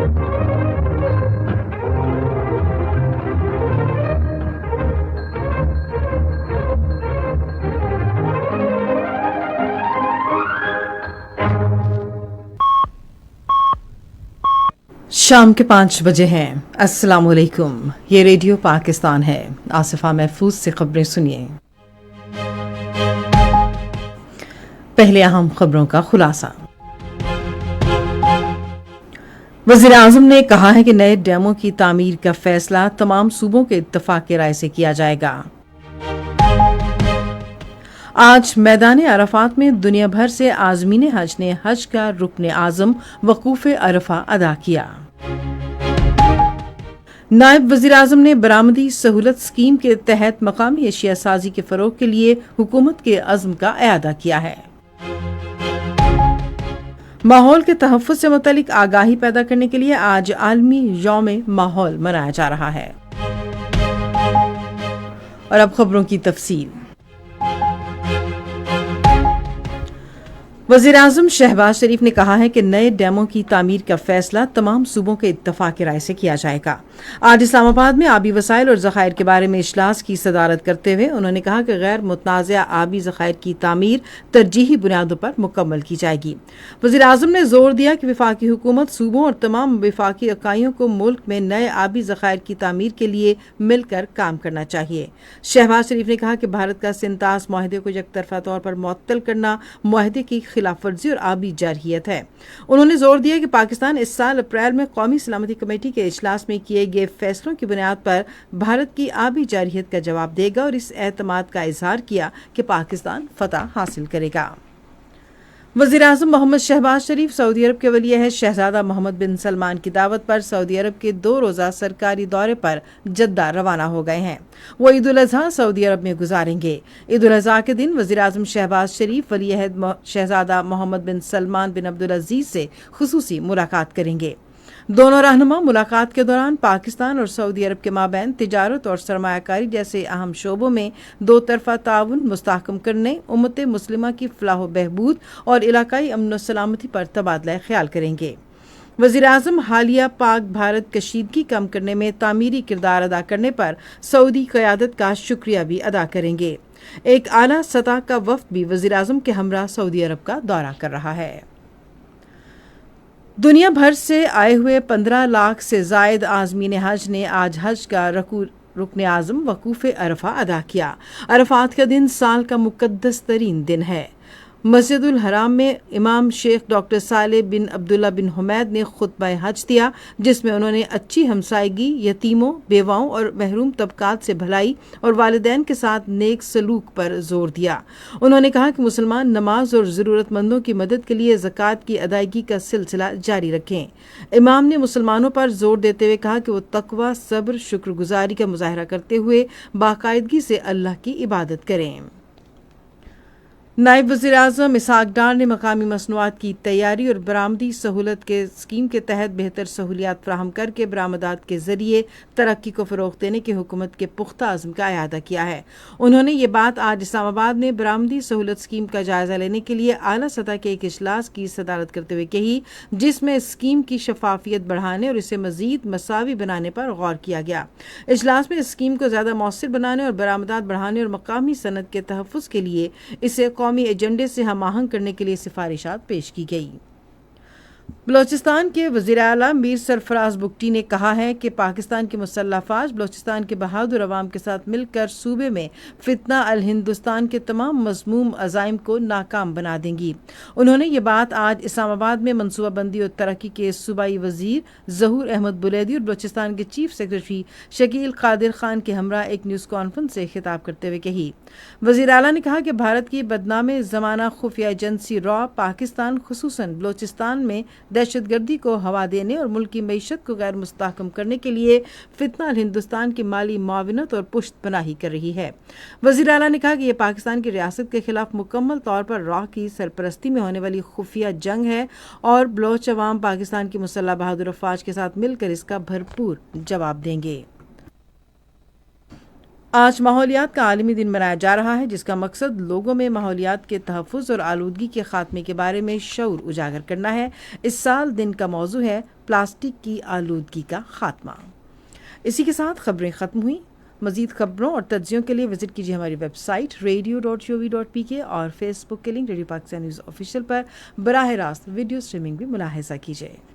शाम के 5 बजे हैं। अस्सलाम वालेकुम, ये रेडियो पाकिस्तान है। आसिफा महफूज से खबरें सुनिए। पहले अहम खबरों का खुलासा। वज़ीर-ए-आज़म ने कहा है कि नए डैमों की तामीर का फैसला तमाम सूबों के इत्तफाक की राय से किया जाएगा। आज मैदान अरफात में दुनिया भर से आज़मीन हज ने हज का रुकन आज़म वकूफ़ अरफा अदा किया। नायब वज़ीर-ए-आज़म ने बरामदी सहूलत स्कीम के तहत मकामी एशिया साजी के फ़रोग़ के लिए हुकूमत के अज़्म का एआदा किया है। माहौल के तहफ़्फ़ुज़ से मुतल्लिक़ आगाही पैदा करने के लिए आज आलमी यौम माहौल मनाया जा रहा है। और अब खबरों की तफसील। वज़ीर-ए-आज़म शहबाज शरीफ ने कहा है कि नए डैमों की तामीर का फैसला तमाम सूबों के इत्तफाक की राय से किया जाएगा। आज इस्लामाबाद में आबी वसाइल और ज़खायर के बारे में इजलास की सदारत करते हुए उन्होंने कहा कि गैर मुतनाज़ा आबी ज़खायर की तामीर तरजीही बुनियादों पर मुकम्मल की जाएगी। वज़ीर-ए-आज़म ने जोर दिया कि वफाकी हुकूमत सूबों और तमाम वफाकी इकाइयों को मुल्क में नए आबी ज़खायर की तामीर के लिए मिलकर काम करना चाहिए। शहबाज शरीफ ने कहा कि भारत का सिंतास माहदे को यकतरफा तौर पर मुअत्तल करना माहदे की खिलाफ वर्जी और आबी जारहियत है। उन्होंने जोर दिया कि पाकिस्तान इस साल अप्रैल में कौमी सलामती कमेटी के इजलास में किए गए फैसलों की बुनियाद पर भारत की आबी जारहियत का जवाब देगा और इस एतमाद का इजहार किया कि पाकिस्तान फतह हासिल करेगा। वज़ीर-ए-आज़म मोहम्मद शहबाज शरीफ सऊदी अरब के वली अहद शहजादा मोहम्मद बिन सलमान की दावत पर सऊदी अरब के 2 रोज़ा सरकारी दौरे पर जद्दा रवाना हो गए हैं। वो ईद उल अज़हा सऊदी अरब में गुजारेंगे। ईद उल अज़हा के दिन वज़ीर-ए-आज़म शहबाज शरीफ वली अहद शहजादा मोहम्मद बिन सलमान बिन अब्दुल अज़ीज़ से खुसूसी मुलाकात करेंगे। दोनों रहनुमा मुलाकात के दौरान पाकिस्तान और सऊदी अरब के माबैन तिजारत और सरमायाकारी जैसे अहम शोबों में दो तरफा ताउन मुस्तहकम करने, उम्मत मुस्लिमा की फलाह बहबूद और इलाकाई अमन व सलामती पर तबादला ख्याल करेंगे। वज़ीर-ए-आज़म हालिया पाक भारत कशीदगी कम करने में तामीरी किरदार अदा करने पर सऊदी क़यादत का शुक्रिया भी अदा करेंगे। एक आला सतह का वफ़द भी वज़ीर-ए-आज़म के हमरा सऊदी अरब का दौरा कर रहा है। दुनिया भर से आए हुए 15 लाख से जायद आज़मीन हज ने आज हज का रुकन आज़म वकूफ़ अरफा अदा किया। अरफात का दिन साल का मुक़द्दस तरीन दिन है। मस्जिदुल हराम में इमाम शेख डॉक्टर साले बिन अब्दुल्ला बिन हुमैद ने खुतबा हज दिया, जिसमें उन्होंने अच्छी हमसायगी, यतीमों, बेवाओं और महरूम तबकात से भलाई और वालिदैन के साथ नेक सलूक पर जोर दिया। उन्होंने कहा कि मुसलमान नमाज और ज़रूरतमंदों की मदद के लिए ज़कात की अदायगी का सिलसिला जारी रखें। इमाम ने मुसलमानों पर जोर देते हुए कहा कि वो तकवा, सब्र, शुक्रगुजारी का मुजाहरा करते हुए बाकायदगी से अल्लाह की इबादत करें। नायब वज़ीर-ए-आज़म इसहाक़ डार ने मकामी मसनूआत की तैयारी और बरामदी सहूलत के स्कीम के तहत बेहतर सहूलियात फ़राहम करके बरामदात के ज़रिए तरक्की को फ़रोग़ देने की हुकूमत के पुख्ता अज़्म का इआदा किया है। उन्होंने ये बात आज इस्लामाबाद में बरामदी सहूलत स्कीम का जायज़ा लेने के लिए आला सतह के एक इजलास की सदारत करते हुए कही, जिसमें स्कीम की शफाफियत बढ़ाने और इसे मज़ीद मसावी बनाने पर गौर किया गया। इजलास में इस स्कीम को ज़्यादा मौसर बनाने और बरामदात बढ़ाने और मकामी सनत के तहफ़्फ़ुज़ के लिए इसे कौमी एजेंडे से हम आहंग करने के लिए सिफारिशात पेश की गई। बलोचिस्तान के वज़ीर आला मीर सरफराज बुगटी ने कहा है कि पाकिस्तान की मुसल्लह फ़ौज बलोचिस्तान के बहादुर अवाम के साथ मिलकर सूबे में फितना अल हिंदुस्तान के तमाम मज़मूम अज़ाइम को नाकाम बना देंगी। उन्होंने ये बात आज इस्लामाबाद में मनसूबाबंदी और तरक्की के सूबाई वज़ीर ज़हूर अहमद बुलैदी और बलोचिस्तान के चीफ सेक्रेटरी शकील कादिर खान के हमरा एक न्यूज़ कॉन्फ्रेंस से खिताब करते हुए कही। वज़ीर आला ने कहा कि भारत की बदनामे ज़माना खुफिया एजेंसी रॉ पाकिस्तान खुसूसन बलोचिस्तान में दहशतगर्दी को हवा देने और मुल्क की मईशत को गैर मुस्तहकम करने के लिए फितना अल हिंदुस्तान की माली मुआवनत और पुश्त पनाही कर रही है। वज़ीर आला ने कहा कि यह पाकिस्तान की रियासत के खिलाफ मुकम्मल तौर पर रॉ की सरपरस्ती में होने वाली खुफिया जंग है और बलोच अवाम पाकिस्तान की मुसल्लह बहादुर अफवाज के साथ मिलकर इसका भरपूर जवाब देंगे। آج ماحولیات کا عالمی دن منایا جا رہا ہے، جس کا مقصد لوگوں میں ماحولیات کے تحفظ اور آلودگی کے خاتمے کے بارے میں شعور اجاگر کرنا ہے۔ اس سال دن کا موضوع ہے پلاسٹک کی آلودگی کا خاتمہ۔ اسی کے ساتھ خبریں ختم ہوئیں۔ مزید خبروں اور تجزیوں کے لیے وزٹ کیجیے ہماری ویب سائٹ radio.gov.pk اور فیس بک کے link radio Pakistan news official پر براہ راست ویڈیو سٹریمنگ بھی ملاحظہ کیجیے۔